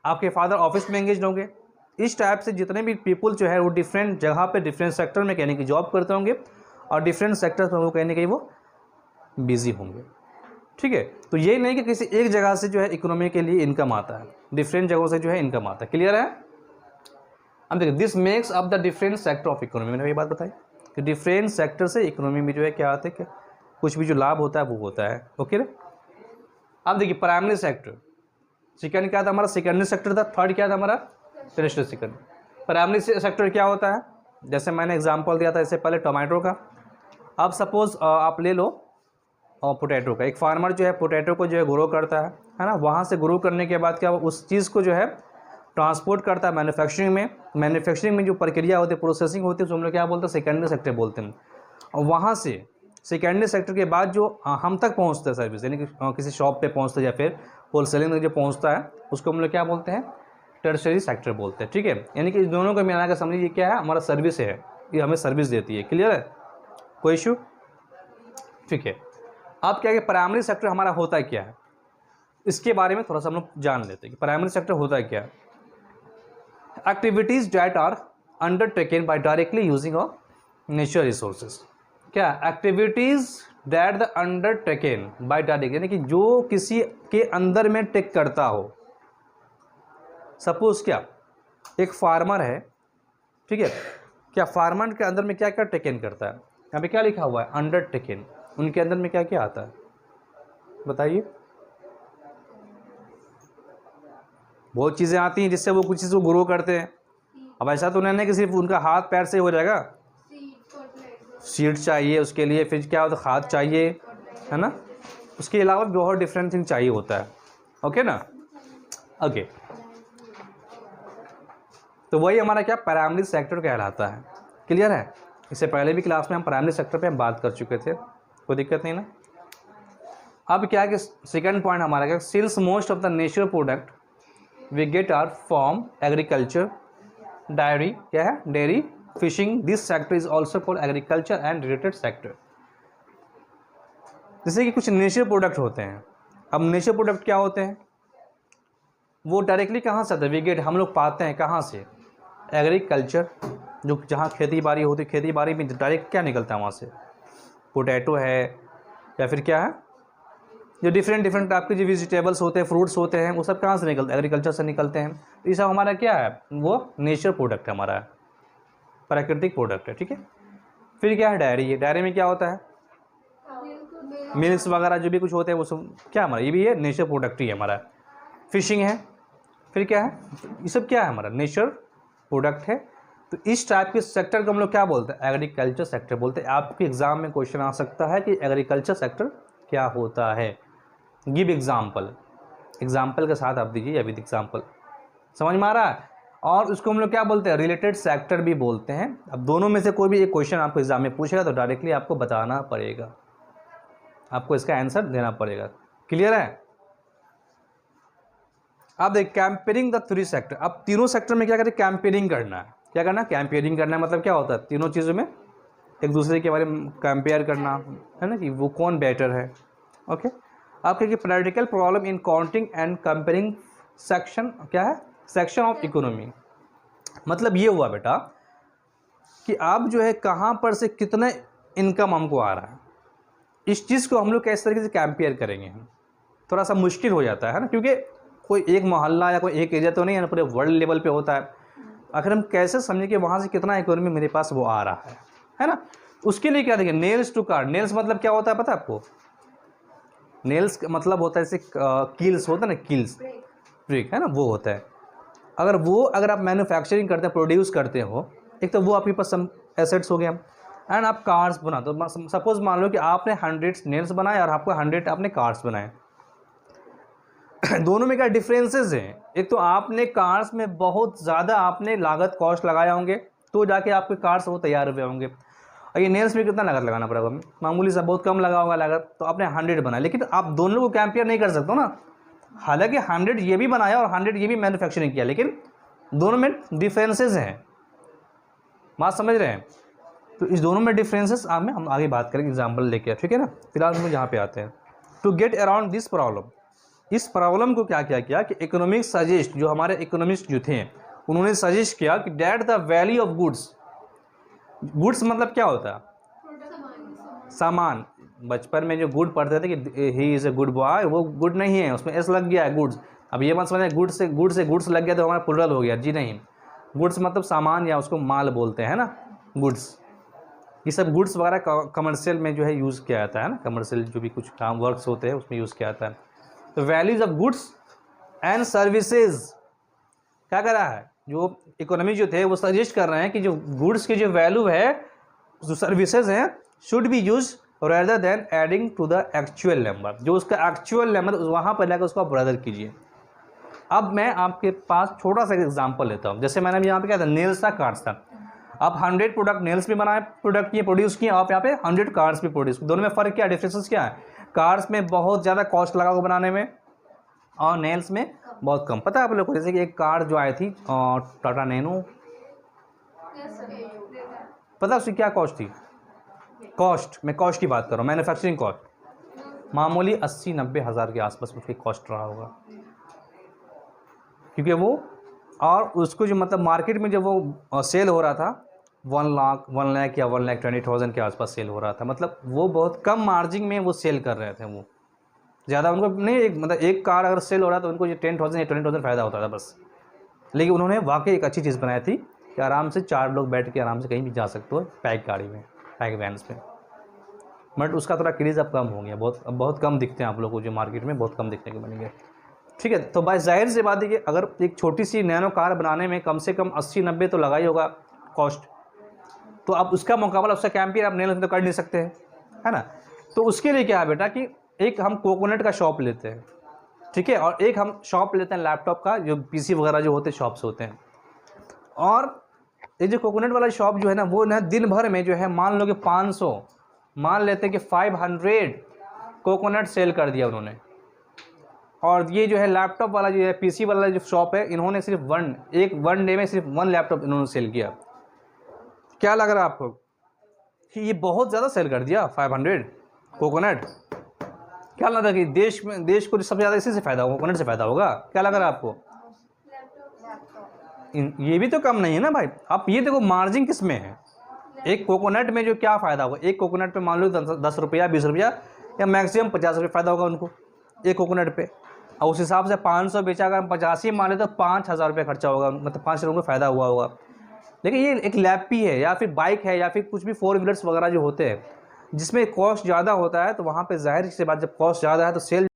आपके father office में engage होंगे। इस टाइप से जितने भी पीपल जो है वो डिफरेंट जगह पे डिफरेंट सेक्टर में कहने की जॉब करते होंगे और डिफरेंट सेक्टर्स में वो कहने के वो बिजी होंगे। ठीक है, तो ये नहीं कि किसी एक जगह से जो है इकोनॉमी के लिए इनकम आता है, डिफरेंट जगहों से जो है इनकम आता है। क्लियर है? अब देखिए, this makes up the different sector of economy. मैंने ये बात बताई कि डिफरेंट सेक्टर से इकोनॉमी में जो है क्या आता है, क्या कुछ भी जो लाभ होता है वो होता है। ओके ना? अब देखिए, प्राइमरी सेक्टर, सेकंड क्या था हमारा, सेकेंडरी सेक्टर था, थर्ड क्या था हमारा, टर्शियरी सेक्टर। प्राइमरी सेक्टर क्या होता है, जैसे मैंने एग्जांपल दिया था इससे पहले टोमेटो का। अब सपोज आप ले लो पोटैटो का, एक फार्मर जो है पोटैटो को जो है ग्रो करता है ना, वहाँ से ग्रो करने के बाद क्या उस चीज़ को जो है ट्रांसपोर्ट करता है मैन्युफैक्चरिंग में। मैन्युफैक्चरिंग में जो प्रक्रिया होती है, प्रोसेसिंग होती है, तो हम लोग क्या बोलते हैं, सेकेंडरी सेक्टर बोलते हैं। और वहाँ से सेकेंडरी सेक्टर के बाद जो हम तक पहुँचता है सर्विस, यानी कि किसी शॉप पे पहुँचता है या फिर होलसेलिंग में जो पहुँचता है, उसको हम लोग क्या बोलते हैं, टर्शियरी सेक्टर बोलते हैं। ठीक है, यानी कि इस दोनों को मिला कर समझिए क्या है, हमारा सर्विस है, ये हमें सर्विस देती है। क्लियर है? कोई इशू? ठीक है, अब क्या है, प्राइमरी सेक्टर हमारा होता है क्या है, इसके बारे में थोड़ा सा हम लोग जान लेते हैं कि प्राइमरी सेक्टर होता है क्या है। Activities that are undertaken by directly using of nature resources. क्या activities that the undertaken by direct, यानी कि जो किसी के अंदर में टेक करता हो। सपोज क्या, एक फार्मर है, ठीक है, क्या फार्मर के अंदर में क्या क्या टेकन करता है, यहाँ पे क्या लिखा हुआ है, अंडरटेकन। उनके अंदर में क्या क्या आता है बताइए। बहुत चीज़ें आती हैं जिससे वो कुछ चीज़ को ग्रो करते हैं। अब ऐसा तो नहीं है कि सिर्फ उनका हाथ पैर से हो जाएगा, सीड चाहिए उसके लिए, फिर क्या होता है, खाद चाहिए, है ना, उसके अलावा बहुत डिफरेंट थिंग चाहिए होता है। ओके ना? ओके, तो वही हमारा क्या प्राइमरी सेक्टर कहलाता है। क्लियर है? इससे पहले भी क्लास में हम प्राइमरी सेक्टर पे हम बात कर चुके थे, कोई दिक्कत नहीं ना। अब क्या है कि सेकंड पॉइंट हमारा क्या, since most of the natural product we get are from agriculture, diary क्या है, dairy, fishing, this sector is also called agriculture and related sector. जैसे कि कुछ नेचुरल प्रोडक्ट होते हैं। अब नेचुरल प्रोडक्ट क्या होते हैं, वो डायरेक्टली कहाँ से आते हैं, वी गेट, हम लोग पाते हैं कहाँ से, एग्रीकल्चर, जो जहाँ खेती बाड़ी होती है, खेती बाड़ी में डायरेक्ट क्या निकलता है वहाँ से, पोटैटो है या फिर क्या है, जो डिफरेंट टाइप के जो वेजिटेबल्स होते हैं, फ्रूट्स होते हैं, वो सब कहाँ से निकलते हैं, एग्रीकल्चर से निकलते हैं। तो ये सब हमारा क्या है, वो नेचर प्रोडक्ट है, हमारा प्राकृतिक प्रोडक्ट है। ठीक है, फिर क्या है, डायरी है, डायरी में क्या होता है, मिल्क्स वगैरह जो भी कुछ होते हैं वो सब क्या हमारा, ये भी है नेचर प्रोडक्ट ही है हमारा। फिशिंग है, फिर क्या है, ये सब क्या है हमारा नेचर प्रोडक्ट है। तो इस टाइप के सेक्टर को हम लोग क्या बोलते हैं, एग्रीकल्चर सेक्टर बोलते हैं। आपके एग्जाम में क्वेश्चन आ सकता है कि एग्रीकल्चर सेक्टर क्या होता है, गिव एग्जाम्पल, एग्जाम्पल के साथ आप दीजिए अभी एग्जाम्पल, समझ में आ रहा है। और उसको हम लोग क्या बोलते हैं, रिलेटेड सेक्टर भी बोलते हैं। अब दोनों में से कोई भी एक क्वेश्चन आपको एग्जाम में पूछेगा तो डायरेक्टली आपको बताना पड़ेगा, आपको इसका आंसर देना पड़ेगा। क्लियर है? अब देख, कैंपेयरिंग द थ्री सेक्टर। अब तीनों सेक्टर में क्या करें, कैंपेयरिंग करना है। क्या करना है, कैंपेयरिंग करना है, मतलब क्या होता है, तीनों चीज़ों में एक दूसरे के बारे में कंपेयर करना है ना, कि वो कौन बेटर है। ओके, आप कहिए practical problem in counting and comparing section, क्या है, सेक्शन ऑफ इकोनॉमी। मतलब ये हुआ बेटा कि आप जो है कहाँ पर से कितना इनकम हमको आ रहा है, इस चीज़ को हम लोग कैसे तरीके से कंपेयर करेंगे। हम थोड़ा सा मुश्किल हो जाता है ना, क्योंकि कोई एक मोहल्ला या कोई एक एरिया तो नहीं है ना, पूरे वर्ल्ड लेवल पे होता है। आखिर हम कैसे समझें कि वहाँ से कितना इकोनॉमी मेरे पास वो आ रहा है ना। उसके लिए क्या देखिए, नेल्स टू कार्ड। नेल्स मतलब क्या होता है पता है आपको, नेल्स का मतलब होता है जैसे कील्स होता है ना, कील्स, ब्रिक है ना, वो होता है। अगर आप मैन्युफैक्चरिंग करते हैं, प्रोड्यूस करते हो, एक तो वो आपके पास सम एसेट्स हो गए हम, एंड आप कार्स बना, तो सपोज मान लो कि आपने 100 नेल्स बनाए और आपको 100 आपने कार्स बनाए। दोनों में क्या डिफरेंसेस हैं, एक तो आपने कार्स में बहुत ज़्यादा आपने लागत कॉस्ट लगाए होंगे तो जाके आपके कार्स वो तैयार हुए होंगे, और ये नेल्स में कितना लागत लगाना पड़ेगा, मामूली सा बहुत कम लगा होगा लागत, तो आपने 100 बनाया। लेकिन आप दोनों को कंपेयर नहीं कर सकते हो ना, हालांकि 100 ये भी बनाया और 100 ये भी मैन्युफैक्चरिंग किया, लेकिन दोनों में डिफरेंसेस हैं, बात समझ रहे हैं। तो इस दोनों में डिफरेंसेस में हम आगे बात करेंगे एग्जाम्पल लेके, ठीक है ना। फिलहाल हम यहाँ पे आते हैं। To get around this problem, इस प्रॉब्लम को क्या क्या किया कि इकोनॉमिक सजेस्ट, जो हमारे इकोनॉमिस्ट जो थे उन्होंने सजेस्ट किया कि that the value of goods, goods मतलब क्या होता है, सामान। बचपन में जो गुड पढ़ते थे कि he is a good boy, वो गुड नहीं है, उसमें एस लग गया है गुड्स। अब ये मत समझे गुड्स से गुड्स लग गया तो हमारा प्लुरल हो गया, जी नहीं। गुड्स मतलब सामान या उसको माल बोलते हैं ना, गुड्स। ये सब गुड्स वगैरह कमर्शियल में जो है यूज़ किया जाता है ना, कमर्शियल जो भी कुछ काम वर्क्स होते हैं उसमें यूज़ किया जाता है। तो values of goods and services क्या कर रहा है, जो इकोनॉमी जो थे वो सजेस्ट कर रहे हैं कि जो गुड्स की जो वैल्यू है, जो सर्विसेज हैं, should be use rather than adding to the actual number. जो उसका एक्चुअल नंबर वहाँ पर लेकर उसको आप ब्रदर कीजिए। अब मैं आपके पास छोटा सा एग्जांपल लेता हूँ। जैसे मैंने यहाँ पे क्या था, नेल्स का कार्ड्स था। आप 100 प्रोडक्ट नेल्स भी बनाए, प्रोडक्ट किए, प्रोड्यूस किए, आप यहाँ पे 100 कार्ड्स भी प्रोड्यूस। दोनों में फ़र्क क्या है, डिफरेंसेस क्या है? कार्ड्स में बहुत ज़्यादा कॉस्ट लगा को बनाने में और नेल्स में बहुत कम। पता है आप लोग को, जैसे कि एक कार जो आई थी टाटा नैनो, पता है उसकी क्या कॉस्ट थी? कॉस्ट, मैं कॉस्ट की बात कर रहा हूँ, मैन्युफैक्चरिंग कॉस्ट मामूली 80-90 हज़ार के आसपास उसकी कॉस्ट रहा होगा। क्योंकि वो, और उसको जो मतलब मार्केट में जब वो सेल हो रहा था 1 लाख या 1,20,000 के आसपास सेल हो रहा था। मतलब वो बहुत कम मार्जिन में वो सेल कर रहे थे, वो ज़्यादा उनको नहीं, एक मतलब एक कार अगर सेल हो रहा तो उनको ये 10,000 या 20,000 फ़ायदा होता था बस। लेकिन उन्होंने वाकई एक अच्छी चीज़ बनाई थी कि आराम से 4 लोग बैठ के आराम से कहीं भी जा सकते हो पैक गाड़ी में, पैक वैन्स में। बट उसका थोड़ा क्रेज़ अब कम हो गया, बहुत कम दिखते हैं आप लोगों को, जो मार्केट में बहुत कम दिखने के बनेंगे। ठीक है, तो भाई जाहिर सी बात है कि अगर एक छोटी सी नैनो कार बनाने में कम से कम 80-90 तो लगा ही होगा कॉस्ट, तो अब उसका मुकाबला उसका कैंपियर आप नेल तो कर नहीं सकते हैं, है ना। तो उसके लिए क्या है बेटा कि एक हम कोकोनट का शॉप लेते हैं, ठीक है, और एक हम शॉप लेते हैं लैपटॉप का, जो पीसी वगैरह जो होते हैं शॉप्स होते हैं। और ये जो कोकोनट वाला शॉप जो है ना, वो ना दिन भर में जो है मान लो कि 500, मान लेते हैं कि 500 कोकोनट सेल कर दिया उन्होंने। और ये जो है लैपटॉप वाला जो है पीसी वाला जो शॉप है, इन्होंने सिर्फ वन डे में सिर्फ 1 लैपटॉप इन्होंने सेल किया। क्या लग रहा है आपको कि ये बहुत ज़्यादा सेल कर दिया 500 कोकोनट? क्या लग रहा है कि देश को सबसे ज़्यादा इसी से फ़ायदा होगा, कोकोनट से फ़ायदा होगा? क्या लग रहा है आपको? ये भी तो कम नहीं है ना भाई। आप ये देखो मार्जिन किस में है, एक कोकोनट में जो क्या फ़ायदा होगा, एक कोकोनट पे मान लो 10 रुपया 20 रुपया या मैक्सिमम 50 रुपये फ़ायदा होगा उनको एक कोकोनट पे। और उस हिसाब से 500 बेचा, अगर हम 85 ही मान ले तो 5,000 रुपये खर्चा होगा, मतलब 5 रुपये फ़ायदा हुआ होगा। लेकिन ये एक लैपी है या फिर बाइक है या फिर कुछ भी 4 व्हीलर्स वगैरह जो होते हैं जिसमें कॉस्ट ज़्यादा होता है, तो वहाँ पे ज़ाहिर सी बात जब कॉस्ट ज़्यादा है तो सेल